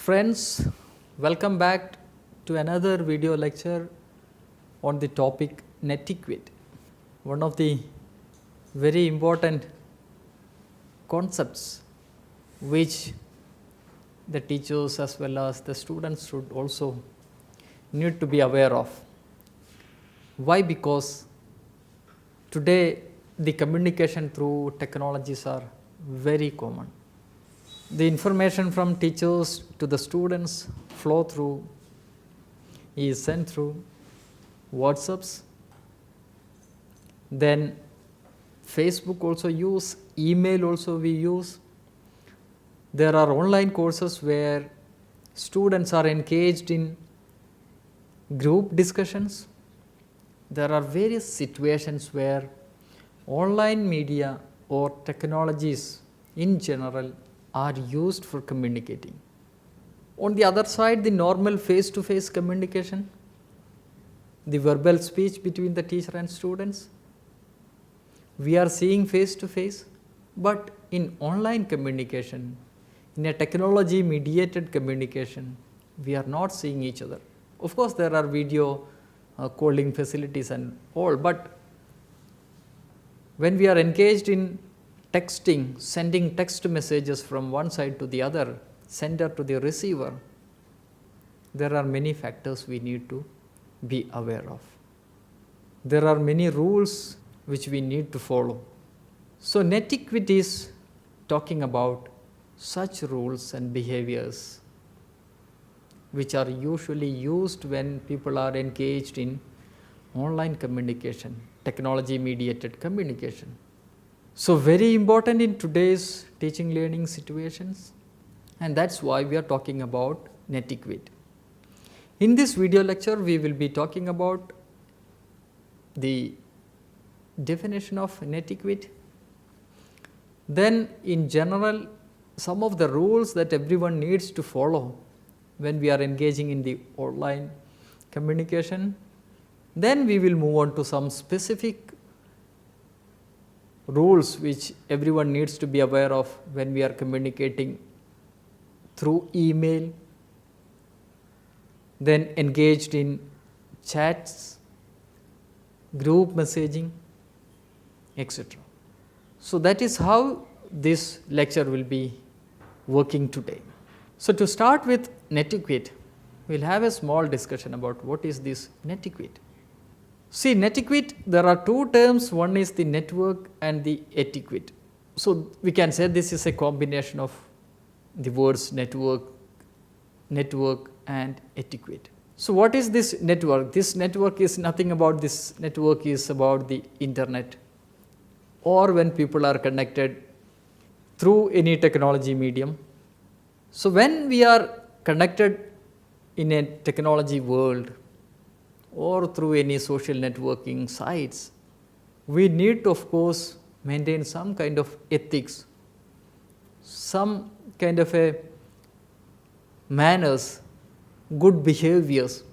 Friends, welcome back to another video lecture on the topic netiquette. One of the very important concepts which the teachers as well as the students should also need to be aware of. Why? Because today the communication through technologies are very common. The information from teachers to the students flow through, is sent through WhatsApps, then Facebook also use, email also we use. There are online courses where students are engaged in group discussions. There are various situations where online media or technologies in general are used for communicating. On the other side, the normal face-to-face communication, the verbal speech between the teacher and students, we are seeing face-to-face, but in online communication, in a technology-mediated communication, we are not seeing each other. Of course, there are video calling facilities and all, but when we are engaged in texting, sending text messages from one side to the other, sender to the receiver, there are many factors we need to be aware of. There are many rules which we need to follow. So netiquette is talking about such rules and behaviors which are usually used when people are engaged in online communication, technology mediated communication. So very important in today's teaching learning situations, and that's why we are talking about netiquette. In this video lecture, we will be talking about the definition of netiquette. Then in general, some of the rules that everyone needs to follow when we are engaging in the online communication. Then we will move on to some specific rules which everyone needs to be aware of when we are communicating through email, then engaged in chats, group messaging, etc. So that is how this lecture will be working today. So to start with netiquette, we will have a small discussion about what is this netiquette. See, netiquette, there are two terms, one is the network and the etiquette. So we can say this is a combination of the words network and etiquette. So what is this network? This network is nothing about this network is about the internet, or when people are connected through any technology medium. So when we are connected in a technology world or through any social networking sites, we need to of course maintain some kind of ethics, some kind of a manners, good behaviors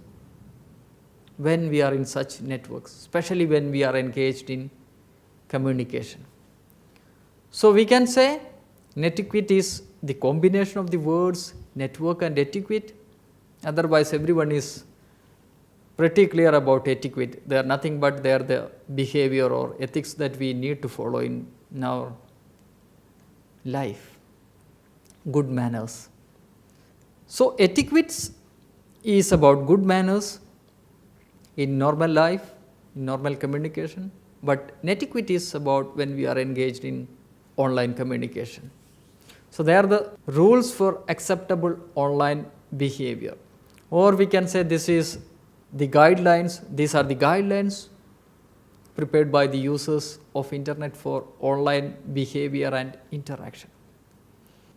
when we are in such networks, especially when we are engaged in communication. So we can say netiquette is the combination of the words network and etiquette. Otherwise everyone is pretty clear about etiquette. They are nothing but they are the behavior or ethics that we need to follow in our life, good manners. So etiquette is about good manners in normal life, in normal communication, but netiquette is about when we are engaged in online communication. So they are the rules for acceptable online behavior, or we can say this is the guidelines. These are the guidelines prepared by the users of internet for online behavior and interaction.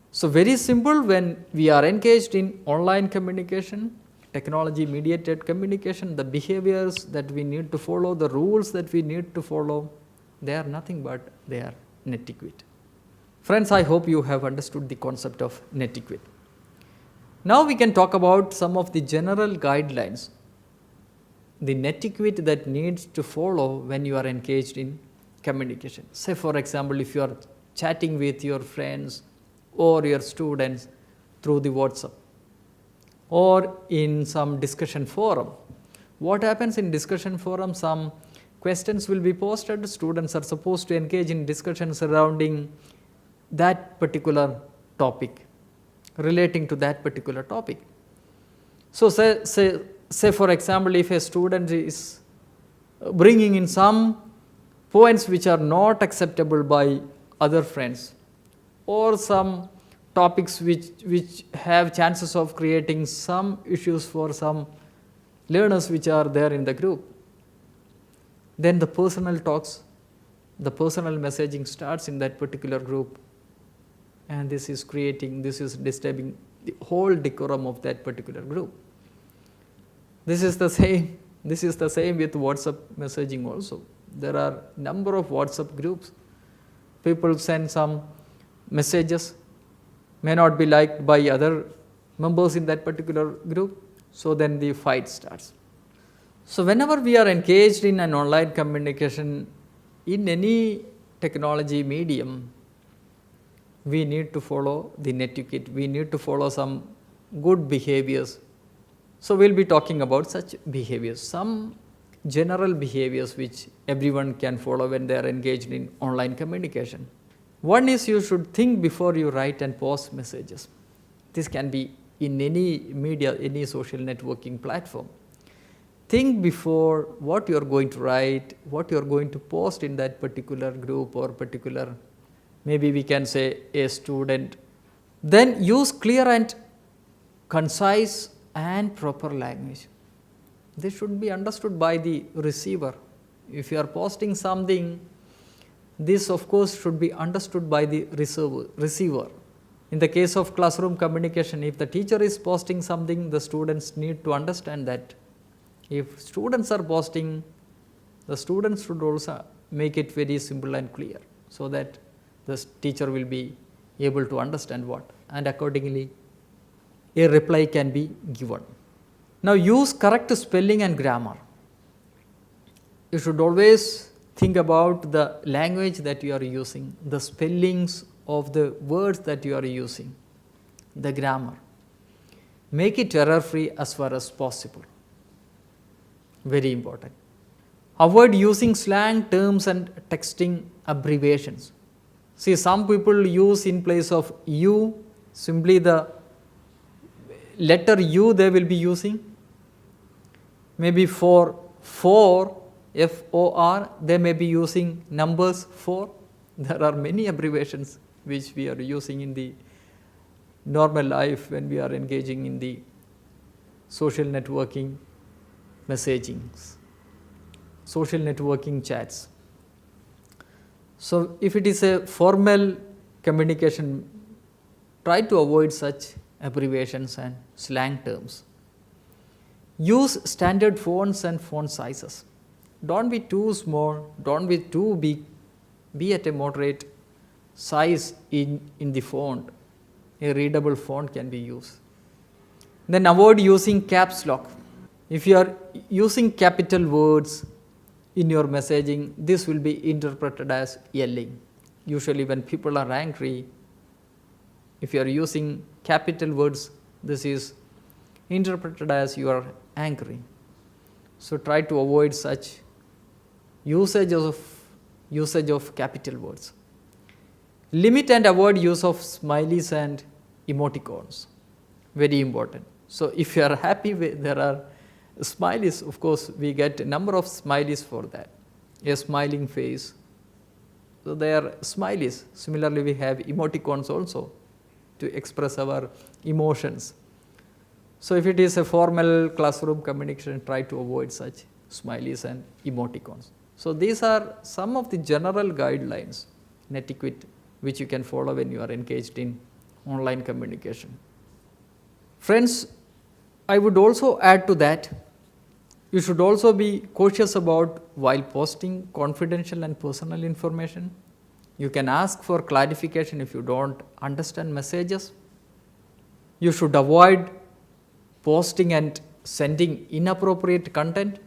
So very simple, when we are engaged in online communication, technology mediated communication, the behaviors that we need to follow, the rules that we need to follow, they are nothing but they are netiquette. Friends, I hope you have understood the concept of netiquette. Now we can talk about some of the general guidelines, the netiquette that needs to follow when you are engaged in communication. Say for example, if you are chatting with your friends or your students through the WhatsApp, or in some discussion forum. What happens in discussion forum? Some questions will be posted. Students are supposed to engage in discussion surrounding that particular topic, relating to that particular topic. So say for example, if a student is bringing in some points which are not acceptable by other friends, or some topics which have chances of creating some issues for some learners which are there in the group, then the personal talks, the personal messaging starts in that particular group, and this is disturbing the whole decorum of that particular group. This is the same with WhatsApp messaging also. There are number of WhatsApp groups. People send some messages, may not be liked by other members in that particular group, so then the fight starts. So whenever we are engaged in an online communication in any technology medium, we need to follow the netiquette, we need to follow some good behaviors. So we will be talking about such behaviors, some general behaviors which everyone can follow when they are engaged in online communication. One is, you should think before you write and post messages. This can be in any media, any social networking platform. Think before what you are going to write, what you are going to post in that particular group or particular, maybe we can say a student. Then use clear and concise and proper language. This should be understood by the receiver. If you are posting something, this of course should be understood by the receiver. In the case of classroom communication, if the teacher is posting something, the students need to understand that. If students are posting, the students should also make it very simple and clear, so that the teacher will be able to understand what, and accordingly a reply can be given. Now use correct spelling and grammar. You should always think about the language that you are using, the spellings of the words that you are using, the grammar. Make it error free as far as possible. Very important. Avoid using slang terms and texting abbreviations. See, some people use in place of you simply the letter U they will be using. Maybe for FOR, they may be using numbers 4. There are many abbreviations which we are using in the normal life when we are engaging in the social networking messagings, social networking chats. So if it is a formal communication, try to avoid such abbreviations and slang terms. Use standard fonts and font sizes. Don't be too small, don't be too big, be at a moderate size in the font. A readable font can be used. Then avoid using caps lock. If you are using capital words in your messaging, this will be interpreted as yelling. Usually when people are angry, if you are using capital words, this is interpreted as you are angry. So try to avoid such usage of capital words. Limit and avoid use of smileys and emoticons. Very important. So if you are happy with, there are smileys, of course we get a number of smileys for that. A smiling face. So they are smileys. Similarly we have emoticons also to express our emotions. So if it is a formal classroom communication, try to avoid such smileys and emoticons. So these are some of the general guidelines, netiquette, which you can follow when you are engaged in online communication. Friends, I would also add to that, you should also be cautious about while posting confidential and personal information. You can ask for clarification if you don't understand messages. You should avoid posting and sending inappropriate content.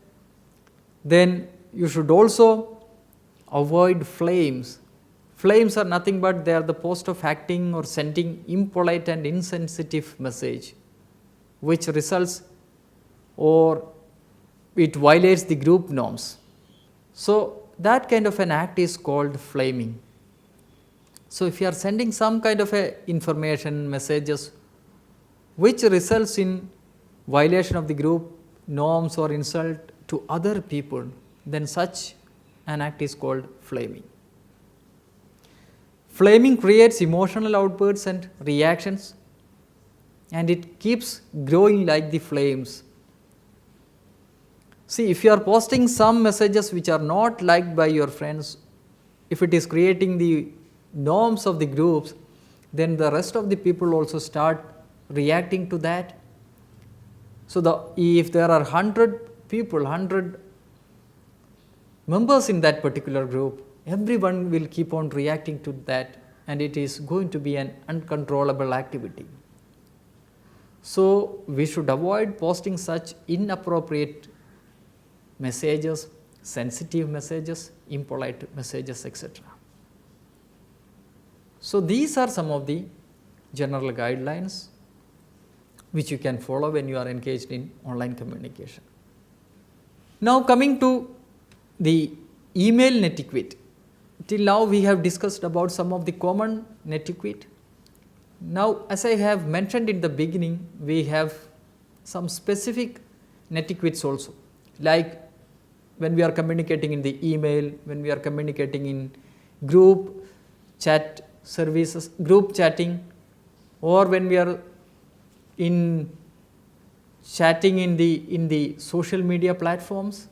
Then you should also avoid flames. Flames are nothing but they are the post of acting or sending impolite and insensitive message. which results or it violates the group norms. So, that kind of an act is called flaming. So, if you are sending some kind of a information, messages which results in violation of the group norms or insult to other people, then such an act is called flaming. Flaming creates emotional outbursts and reactions, and it keeps growing like the flames. See, if you are posting some messages which are not liked by your friends, if it is creating the norms of the groups, then the rest of the people also start reacting to that. So, if there are 100 people, 100 members in that particular group, everyone will keep on reacting to that, and it is going to be an uncontrollable activity. So, we should avoid posting such inappropriate messages, sensitive messages, impolite messages, etc. So, these are some of the general guidelines which you can follow when you are engaged in online communication. Now, coming to the email etiquette. Till now we have discussed about some of the common etiquette. Now, as I have mentioned in the beginning, we have some specific etiquettes also, like when we are communicating in the email, when we are communicating in group chat services, group chatting, or when we are in chatting in the social media platforms.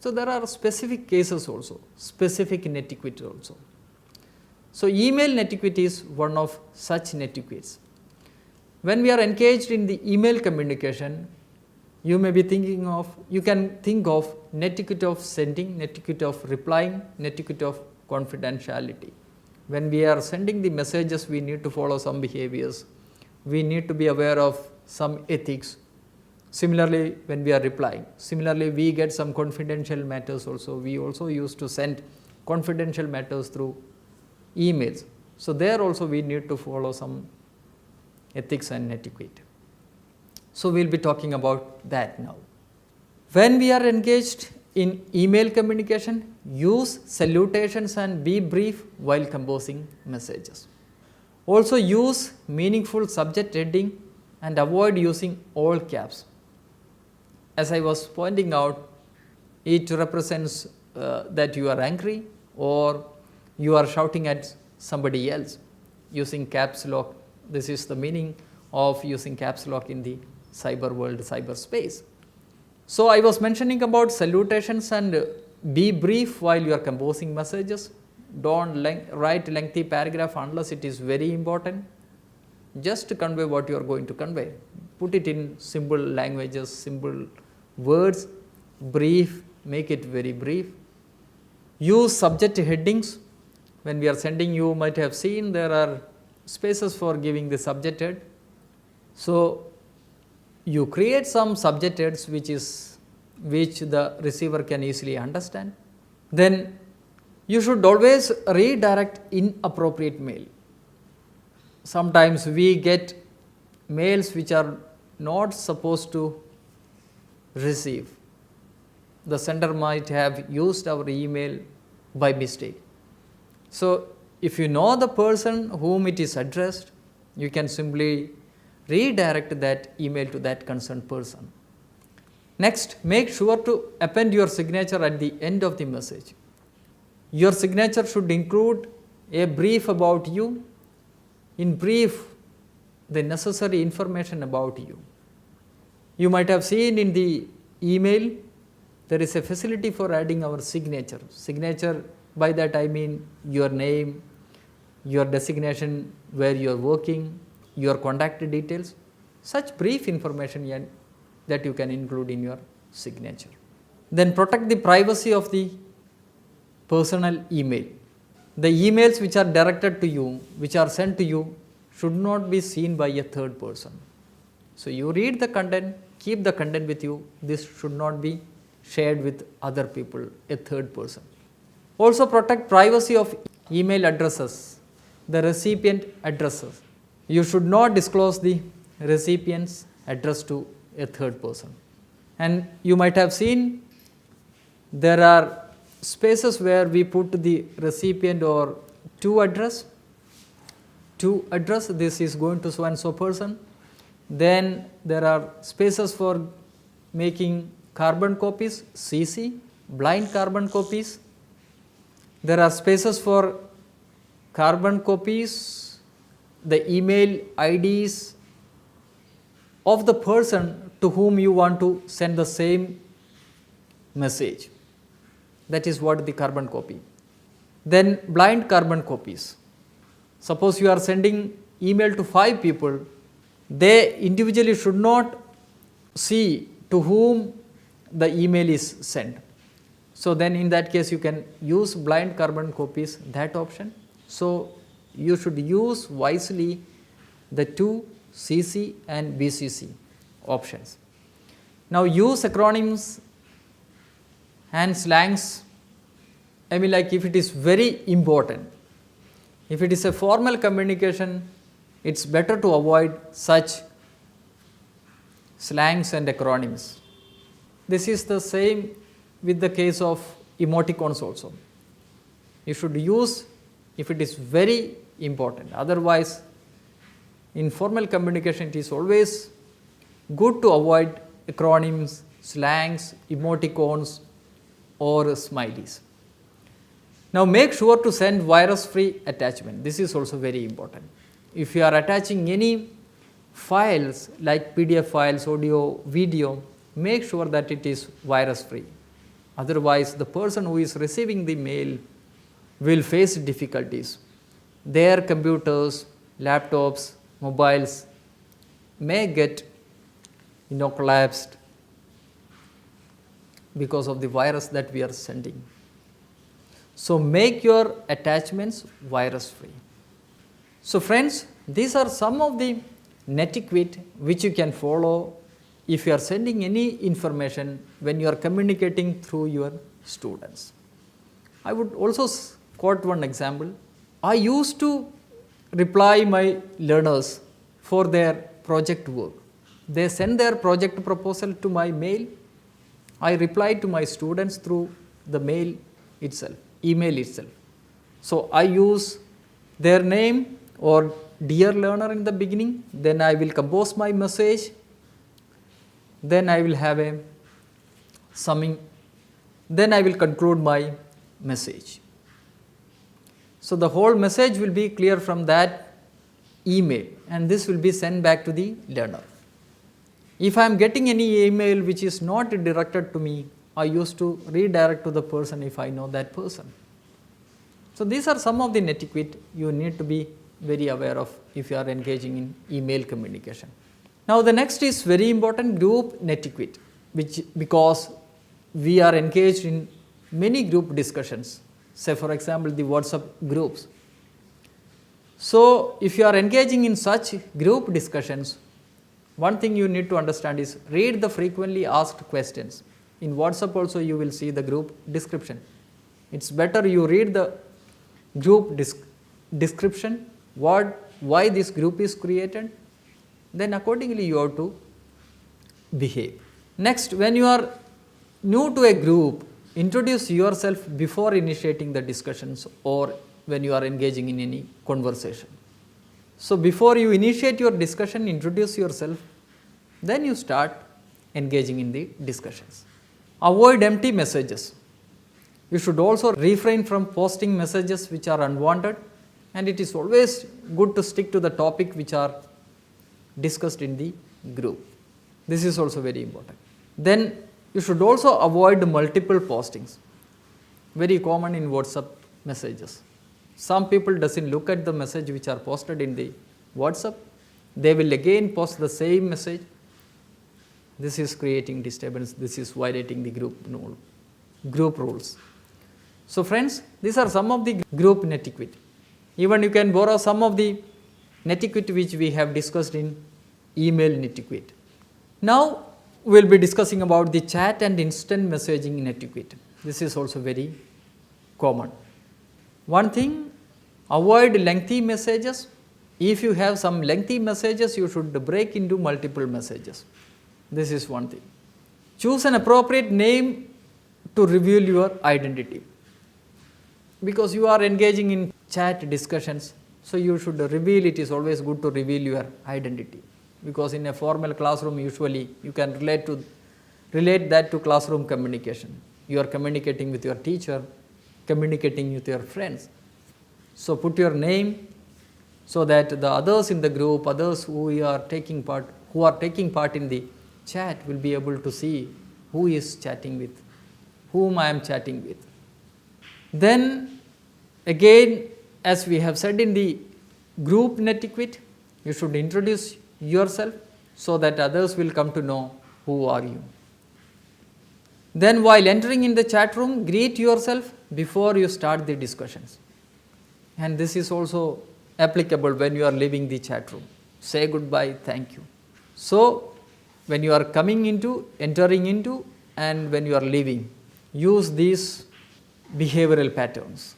So, there are specific cases also, specific etiquette also. So, email etiquette is one of such etiquettes. When we are engaged in the email communication, you may be thinking of, you can think of etiquette of sending, etiquette of replying, etiquette of confidentiality. When we are sending the messages, we need to follow some behaviors, we need to be aware of some ethics. Similarly, when we are replying, similarly we get some confidential matters also, we also used to send confidential matters through emails. So, there also we need to follow some ethics and etiquette. So, we will be talking about that now. When we are engaged in email communication, use salutations and be brief while composing messages. Also use meaningful subject heading and avoid using all caps. As I was pointing out, it represents that you are angry or you are shouting at somebody else using caps lock. This is the meaning of using caps lock in the cyber world, cyberspace. So, I was mentioning about salutations and be brief while you are composing messages. Don't write lengthy paragraph unless it is very important. Just to convey what you are going to convey. Put it in simple languages, simple words, brief, make it very brief. Use subject headings. When we are sending, you might have seen there are spaces for giving the subject head. So, you create some subject heads which the receiver can easily understand. Then you should always redirect inappropriate mail. Sometimes we get mails which are not supposed to receive. The sender might have used our email by mistake. So, if you know the person whom it is addressed, you can simply redirect that email to that concerned person. Next, make sure to append your signature at the end of the message. Your signature should include a brief about you, in brief the necessary information about you. You might have seen in the email there is a facility for adding our signature. Signature, by that I mean your name, your designation, where you are working, your contact details, such brief information that you can include in your signature. Then protect the privacy of the personal email. The emails which are directed to you, which are sent to you, should not be seen by a third person. So, you read the content, keep the content with you. This should not be shared with other people, a third person. Also protect privacy of email addresses, the recipient addresses. You should not disclose the recipient's address to a third person. And you might have seen there are spaces where we put the recipient or to address, this is going to so and so person. Then there are spaces for making carbon copies, CC, blind carbon copies. There are spaces for carbon copies, the email IDs of the person to whom you want to send the same message. That is what the carbon copy. Then blind carbon copies. Suppose you are sending email to 5 people, they individually should not see to whom the email is sent. So then in that case you can use blind carbon copies, that option. So you should use wisely the two CC and BCC options. Now use acronyms and slangs. I mean, like if it is very important, if it is a formal communication, it's better to avoid such slangs and acronyms. This is the same with the case of emoticons also. You should use if it is very important. Otherwise, in formal communication, it is always good to avoid acronyms, slangs, emoticons, or smileys. Now make sure to send virus-free attachment. This is also very important. If you are attaching any files like PDF files, audio, video, make sure that it is virus-free. Otherwise, the person who is receiving the mail will face difficulties. Their computers, laptops, mobiles may get collapsed because of the virus that we are sending. So make your attachments virus free. So friends, these are some of the netiquette which you can follow if you are sending any information when you are communicating through your students. I would also quote one example. I used to reply my learners for their project work. They send their project proposal to my mail. I reply to my students through the mail itself, email itself. So I use their name or dear learner in the beginning, then I will compose my message, then I will have a summing, then I will conclude my message. So the whole message will be clear from that email, and this will be sent back to the learner. If I am getting any email which is not directed to me, I used to redirect to the person if I know that person. So these are some of the netiquette you need to be very aware of if you are engaging in email communication. Now the next is very important, group netiquette, because we are engaged in many group discussions, say for example the WhatsApp groups. So if you are engaging in such group discussions, one thing you need to understand is read the frequently asked questions. In WhatsApp also you will see the group description. It's better you read the group description, why this group is created, then accordingly you have to behave. Next, when you are new to a group, introduce yourself before initiating the discussions or when you are engaging in any conversation. So before you initiate your discussion, introduce yourself, then you start engaging in the discussions. Avoid empty messages. You should also refrain from posting messages which are unwanted, and it is always good to stick to the topic which are discussed in the group. This is also very important. Then you should also avoid multiple postings. Very common in WhatsApp messages. Some people doesn't look at the message which are posted in the WhatsApp. They will again post the same message. This is creating disturbance. This is violating the group rules. So friends, these are some of the group netiquette. Even you can borrow some of the netiquette which we have discussed in email netiquette. Now we will be discussing about the chat and instant messaging netiquette. This is also very common. One thing, avoid lengthy messages. If you have some lengthy messages, you should break into multiple messages. This is one thing. Choose an appropriate name to reveal your identity. Because you are engaging in chat discussions, so you should reveal, it is always good to reveal your identity. Because in a formal classroom, usually you can relate that to classroom communication. You are communicating with your teacher, communicating with your friends. So put your name so that the others in the group, others who are taking part in the chat will be able to see who is chatting with, whom I am chatting with. Then again, as we have said in the group netiquette, you should introduce yourself so that others will come to know who are you. Then while entering in the chat room, greet yourself before you start the discussions. And this is also applicable when you are leaving the chat room. Say goodbye, thank you. So when you are coming into, entering into, and when you are leaving, use these behavioral patterns.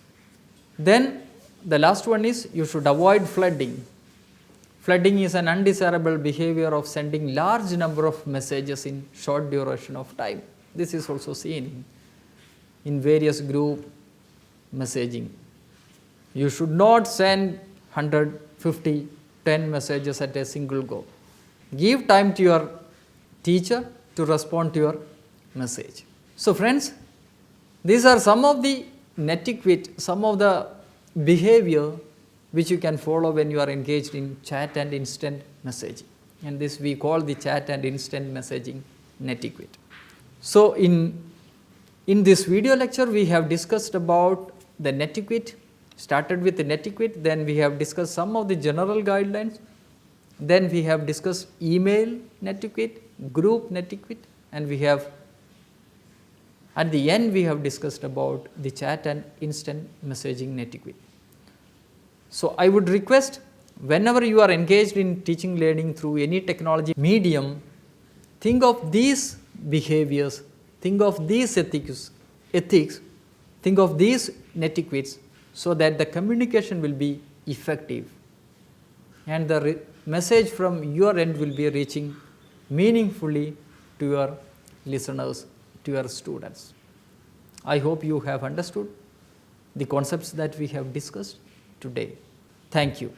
Then the last one is you should avoid flooding. Flooding is an undesirable behavior of sending large number of messages in short duration of time. This is also seen in various group messaging. You should not send 100, 50, 10 messages at a single go. Give time to your teacher to respond to your message. So friends, these are some of the netiquette, some of the behavior which you can follow when you are engaged in chat and instant messaging. And this we call the chat and instant messaging netiquette. So in this video lecture, we have discussed about the netiquette, started with the netiquette, then we have discussed some of the general guidelines, then we have discussed email netiquette, group netiquette, and we have, at the end, we have discussed about the chat and instant messaging netiquette. So I would request, whenever you are engaged in teaching learning through any technology medium, think of these behaviors, think of these ethics, think of these netiquettes, so that the communication will be effective and the message from your end will be reaching meaningfully to your listeners, to your students. I hope you have understood the concepts that we have discussed today. Thank you.